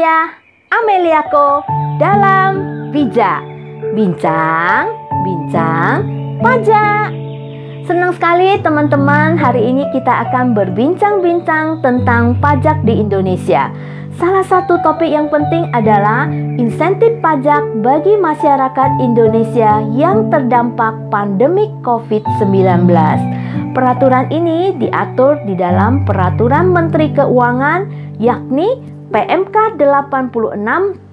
saya Ameliako dalam bijak. Bincang pajak. Senang sekali teman-teman, hari ini kita akan berbincang-bincang tentang pajak di Indonesia. Salah satu topik yang penting adalah insentif pajak bagi masyarakat Indonesia yang terdampak pandemi COVID-19. Peraturan ini diatur di dalam Peraturan Menteri Keuangan, yakni PMK 86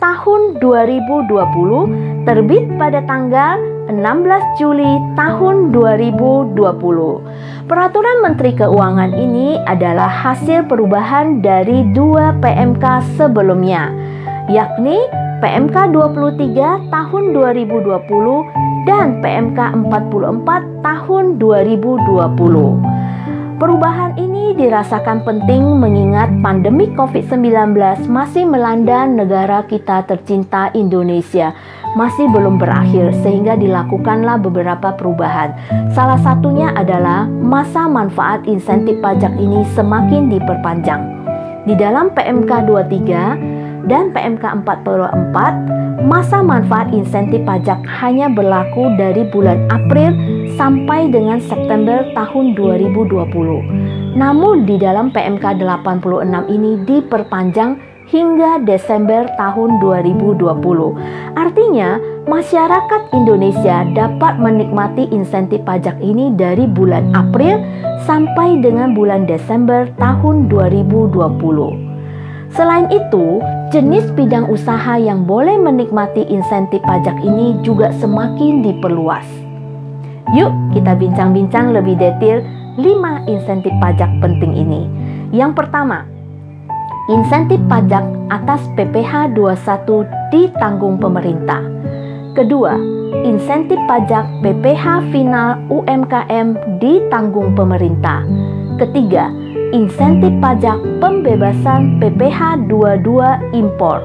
tahun 2020, terbit pada tanggal 16 Juli tahun 2020. Peraturan Menteri Keuangan ini adalah hasil perubahan dari dua PMK sebelumnya, yakni PMK 23 tahun 2020 dan PMK 44 tahun 2020. Perubahan ini dirasakan penting mengingat pandemi COVID-19 masih melanda negara kita tercinta Indonesia, masih belum berakhir, sehingga dilakukanlah beberapa perubahan. Salah satunya adalah masa manfaat insentif pajak ini semakin diperpanjang. Di dalam PMK 23 dan PMK 44, masa manfaat insentif pajak hanya berlaku dari bulan April sampai dengan September tahun 2020. Namun di dalam PMK 86 ini diperpanjang hingga Desember tahun 2020. Artinya, masyarakat Indonesia dapat menikmati insentif pajak ini dari bulan April sampai dengan bulan Desember tahun 2020. Selain itu, jenis bidang usaha yang boleh menikmati insentif pajak ini juga semakin diperluas. Yuk kita bincang-bincang lebih detail 5 insentif pajak penting ini. Yang pertama, insentif pajak atas PPh 21 ditanggung pemerintah. Kedua, insentif pajak PPh final UMKM ditanggung pemerintah. Ketiga, insentif pajak pembebasan PPh 22 impor.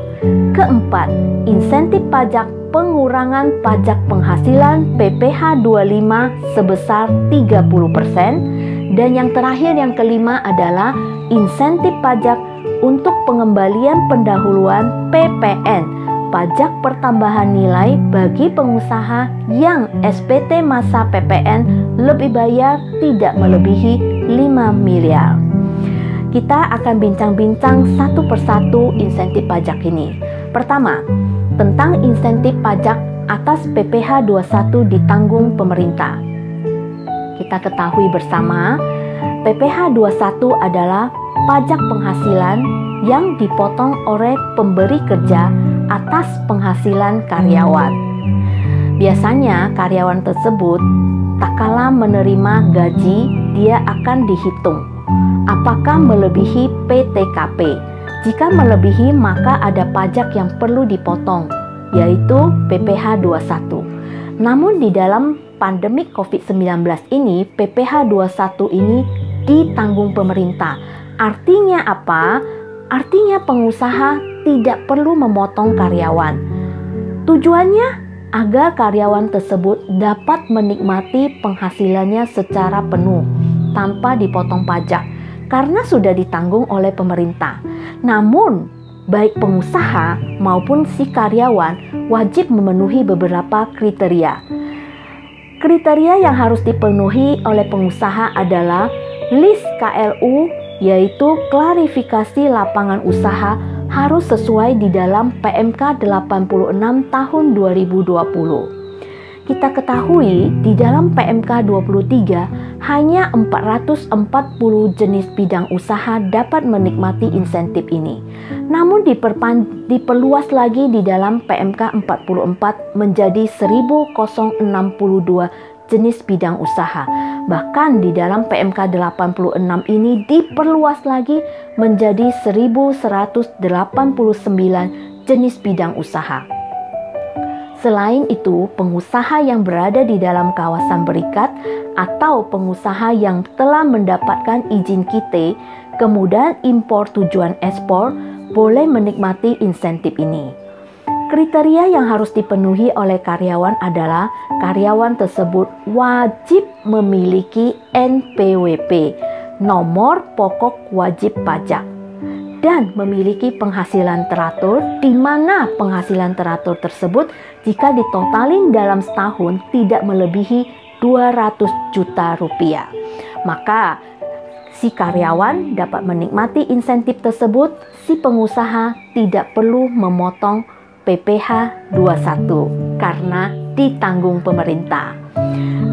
Keempat, insentif pajak pengurangan pajak penghasilan PPh 25 sebesar 30%. Dan yang terakhir, yang kelima adalah insentif pajak untuk pengembalian pendahuluan PPN, pajak pertambahan nilai bagi pengusaha yang SPT masa PPN lebih bayar tidak melebihi 5 miliar. Kita akan bincang-bincang satu persatu insentif pajak ini. Pertama, tentang insentif pajak atas PPh 21 ditanggung pemerintah. Kita ketahui bersama, PPh 21 adalah pajak penghasilan yang dipotong oleh pemberi kerja atas penghasilan karyawan. Biasanya karyawan tersebut tak kala menerima gaji, dia akan dihitung apakah melebihi PTKP. Jika melebihi, maka ada pajak yang perlu dipotong, yaitu PPh 21. Namun di dalam pandemi COVID-19 ini, PPh 21 ini ditanggung pemerintah. Artinya apa? Artinya pengusaha tidak perlu memotong karyawan. Tujuannya agar karyawan tersebut dapat menikmati penghasilannya secara penuh tanpa dipotong pajak karena sudah ditanggung oleh pemerintah. Namun, baik pengusaha maupun si karyawan wajib memenuhi beberapa kriteria. Kriteria yang harus dipenuhi oleh pengusaha adalah list KLU, yaitu klarifikasi lapangan usaha, harus sesuai di dalam PMK 86 tahun 2020. Kita ketahui di dalam PMK 23 hanya 440 jenis bidang usaha dapat menikmati insentif ini. Namun diperluas lagi di dalam PMK 44 menjadi 1062 jenis bidang usaha. Bahkan di dalam PMK 86 ini diperluas lagi menjadi 1189 jenis bidang usaha. Selain itu, pengusaha yang berada di dalam kawasan berikat atau pengusaha yang telah mendapatkan izin KIT, kemudian impor tujuan ekspor, boleh menikmati insentif ini. Kriteria yang harus dipenuhi oleh karyawan adalah karyawan tersebut wajib memiliki NPWP, nomor pokok wajib pajak. dan memiliki penghasilan teratur, di mana penghasilan teratur tersebut jika ditotalin dalam setahun tidak melebihi 200 juta rupiah. Maka si karyawan dapat menikmati insentif tersebut, si pengusaha tidak perlu memotong PPh 21 karena ditanggung pemerintah.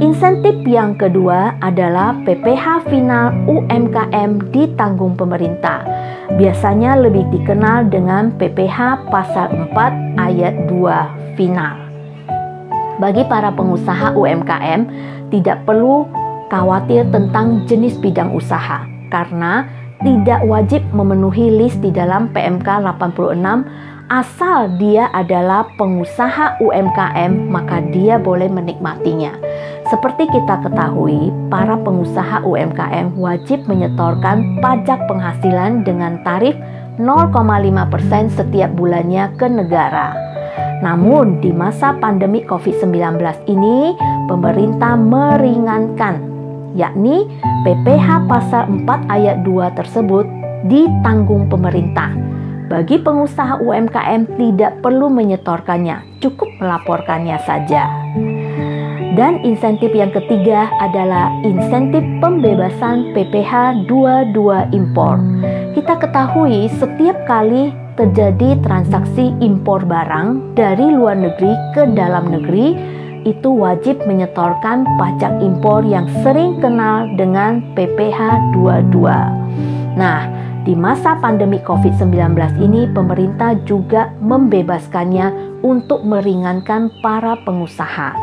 Insentif yang kedua adalah PPh final UMKM ditanggung pemerintah. Biasanya lebih dikenal dengan PPh pasal 4 ayat 2 final. Bagi para pengusaha UMKM tidak perlu khawatir tentang jenis bidang usaha karena tidak wajib memenuhi list di dalam PMK 86. Asal dia adalah pengusaha UMKM, maka dia boleh menikmatinya. Seperti kita ketahui, para pengusaha UMKM wajib menyetorkan pajak penghasilan dengan tarif 0,5% setiap bulannya ke negara. Namun, di masa pandemi COVID-19 ini, pemerintah meringankan, yakni PPh pasal 4 ayat 2 tersebut ditanggung pemerintah. Bagi pengusaha UMKM tidak perlu menyetorkannya, cukup melaporkannya saja. Dan insentif yang ketiga adalah insentif pembebasan PPh 22 impor. Kita ketahui setiap kali terjadi transaksi impor barang dari luar negeri ke dalam negeri, itu wajib menyetorkan pajak impor yang sering kenal dengan PPh 22. Nah, di masa pandemi COVID-19 ini, pemerintah juga membebaskannya untuk meringankan para pengusaha.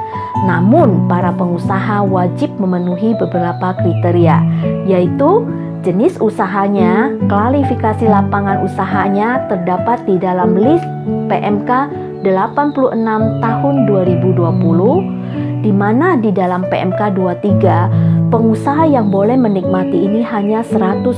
Namun, para pengusaha wajib memenuhi beberapa kriteria, yaitu jenis usahanya, klasifikasi lapangan usahanya terdapat di dalam list PMK 86 tahun 2020, di mana di dalam PMK 23 pengusaha yang boleh menikmati ini hanya 102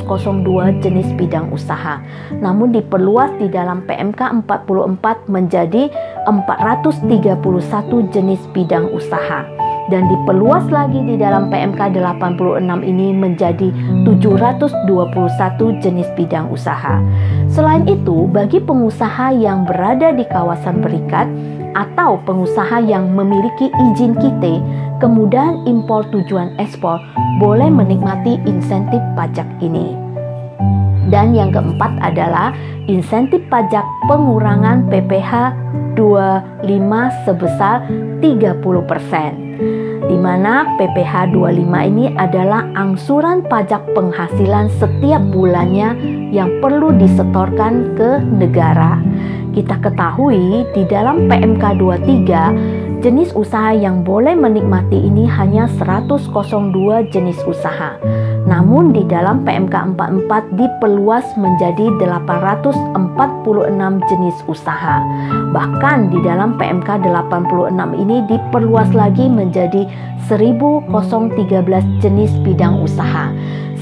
jenis bidang usaha. Namun diperluas di dalam PMK 44 menjadi 431 jenis bidang usaha. Dan diperluas lagi di dalam PMK 86 ini menjadi 721 jenis bidang usaha. Selain itu, bagi pengusaha yang berada di kawasan berikat atau pengusaha yang memiliki izin KIT, kemudahan impor tujuan ekspor, boleh menikmati insentif pajak ini. Dan yang keempat adalah insentif pajak pengurangan PPh 25 sebesar 30%. Di mana PPh 25 ini adalah angsuran pajak penghasilan setiap bulannya yang perlu disetorkan ke negara. Kita ketahui di dalam PMK 23, jenis usaha yang boleh menikmati ini hanya 102 jenis usaha. Namun di dalam PMK 44 diperluas menjadi 846 jenis usaha. Bahkan di dalam PMK 86 ini diperluas lagi menjadi 1013 jenis bidang usaha.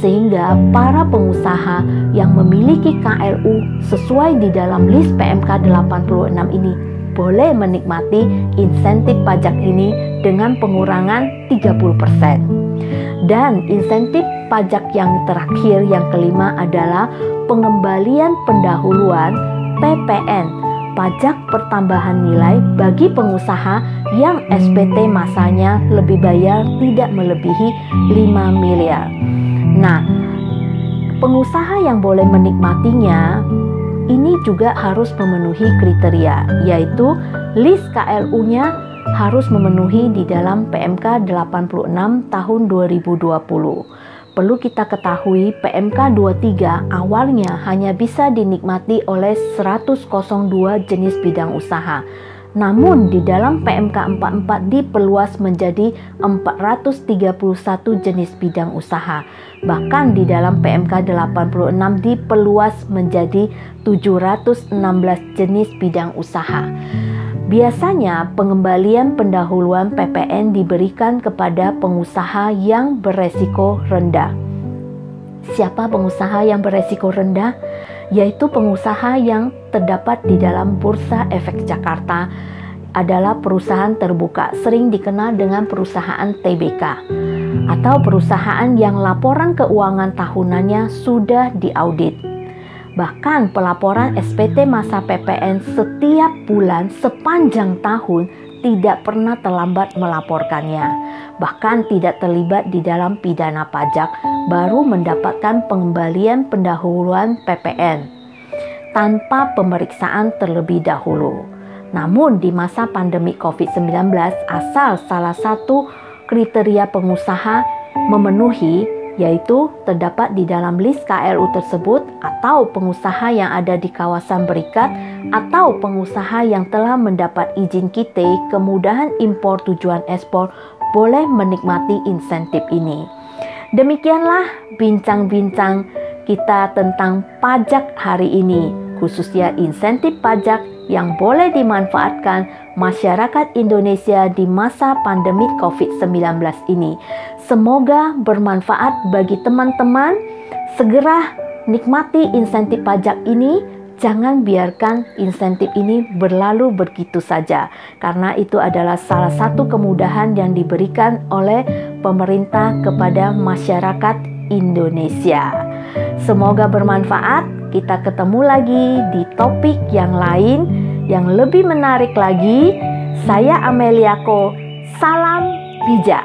Sehingga para pengusaha yang memiliki KLU sesuai di dalam list PMK 86 ini boleh menikmati insentif pajak ini dengan pengurangan 30%. Dan insentif pajak yang terakhir, yang kelima adalah pengembalian pendahuluan PPN, pajak pertambahan nilai bagi pengusaha yang SPT masanya lebih bayar tidak melebihi 5 miliar. Nah, pengusaha yang boleh menikmatinya ini juga harus memenuhi kriteria, yaitu list KLU-nya harus memenuhi di dalam PMK 86 tahun 2020. Perlu kita ketahui PMK 23 awalnya hanya bisa dinikmati oleh 102 jenis bidang usaha. Namun di dalam PMK 44 diperluas menjadi 431 jenis bidang usaha. Bahkan di dalam PMK 86 diperluas menjadi 716 jenis bidang usaha. Biasanya pengembalian pendahuluan PPN diberikan kepada pengusaha yang beresiko rendah. Siapa pengusaha yang beresiko rendah? Yaitu pengusaha yang terdapat di dalam Bursa Efek Jakarta, adalah perusahaan terbuka, sering dikenal dengan perusahaan TBK, atau perusahaan yang laporan keuangan tahunannya sudah diaudit. Bahkan pelaporan SPT masa PPN setiap bulan sepanjang tahun tidak pernah terlambat melaporkannya. Bahkan tidak terlibat di dalam pidana pajak, baru mendapatkan pengembalian pendahuluan PPN tanpa pemeriksaan terlebih dahulu. Namun di masa pandemi COVID-19, asal salah satu kriteria pengusaha memenuhi, yaitu terdapat di dalam list KLU tersebut, atau pengusaha yang ada di kawasan berikat, atau pengusaha yang telah mendapat izin KITE, kemudahan impor tujuan ekspor, boleh menikmati insentif ini. Demikianlah bincang-bincang kita tentang pajak hari ini, khususnya insentif pajak yang boleh dimanfaatkan masyarakat Indonesia di masa pandemi COVID-19 ini. Semoga bermanfaat bagi teman-teman. Segera nikmati insentif pajak ini. Jangan biarkan insentif ini berlalu begitu saja, karena itu adalah salah satu kemudahan yang diberikan oleh pemerintah kepada masyarakat Indonesia. Semoga bermanfaat. Kita ketemu lagi di topik yang lain yang lebih menarik lagi. Saya Ameliako, salam bijak.